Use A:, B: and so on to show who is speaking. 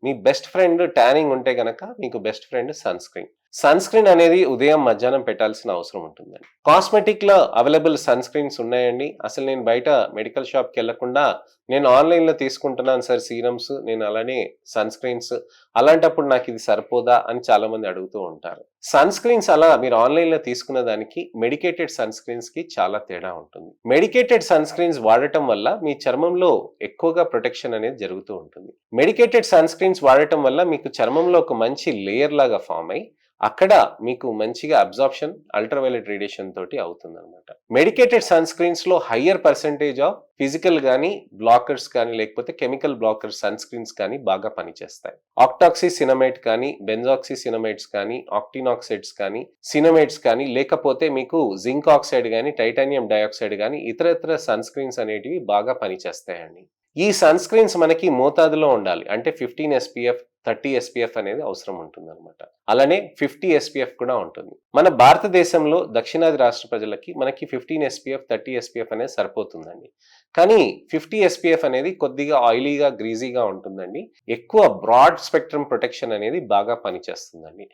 A: మీ best friend tanning ఉంటే గనక మీకు best friend sun screen. Sun screen అనేది ఉదయం, మధ్యాహ్నం పెట్టాల్సిన అవసరం ఉంటుందండి. కాస్మెటిక్‌లో అవైలబుల్ సన్ స్క్రీన్స్ ఉన్నాయండి. అసలు నేను బయట మెడికల్ షాప్‌కెళ్ళకుండా నేను ఆన్‌లైన్‌లో తీసుకుంటున్నాను సార్ సీరమ్స్. నేను అలానే సన్ స్క్రీన్స్. అలాంటప్పుడు నాకిది సరిపోదా అని చాలామంది అడుగుతూ ఉంటారు. సన్ స్క్రీన్స్ అలా మీరు ఆన్‌లైన్‌లో తీసుకున్న దానికి మెడికేటెడ్ సన్ స్క్రీన్స్‌కి చాలా తేడా ఉంటుంది. మెడికేటెడ్ సన్ స్క్రీన్స్ వాడటం వల్ల మీ చర్మంలో ఎక్కువగా ప్రొటెక్షన్ అనేది జరుగుతూ ఉంటుంది. మెడికేటెడ్ సన్ స్క్రీన్స్ వాడటం వల్ల మీకు చర్మంలో ఒక మంచి లేయర్ లాగా ఫార్మ్ అయ్యి అక్కడ మీకు మంచిగా అబ్జార్ప్షన్ అల్ట్రావైలెట్ రేడియేషన్ తోటి అవుతుందన్నమాట. మెడికేటెడ్ సన్ స్క్రీన్స్ లో హయ్యర్ పర్సెంటేజ్ ఆఫ్ ఫిజికల్ గానీ, బ్లాకర్స్ కానీ, లేకపోతే కెమికల్ బ్లాకర్ సన్ స్క్రీన్స్ కానీ బాగా పనిచేస్తాయి. ఆక్టాక్సీ సినమేట్ కానీ, బెంజాక్సీ సినమేట్స్ కానీ, ఆక్టినాక్సైడ్స్ కానీ, సినమేట్స్ కానీ, లేకపోతే మీకు జింక్ ఆక్సైడ్ కానీ, టైటానియం డయాక్సైడ్ కానీ, ఇతరత్ర సన్ స్క్రీన్స్ అనేటివి బాగా పనిచేస్తాయండి. ఈ సన్ స్క్రీన్స్ మనకి మోతాదులో ఉండాలి. అంటే 15 SPF, 30 SPF అనేది అవసరం ఉంటుందన్నమాట. అలానే 50 SPF కూడా ఉంటుంది. మన భారతదేశంలో దక్షిణాది రాష్ట్ర ప్రజలకి మనకి 15 SPF, 30 SPF అనేది సరిపోతుందండి. కానీ 50 SPF అనేది కొద్దిగా ఆయిలీగా, గ్రీజీగా ఉంటుందండి. ఎక్కువ బ్రాడ్ స్పెక్ట్రమ్ ప్రొటెక్షన్ అనేది బాగా పనిచేస్తుందండి.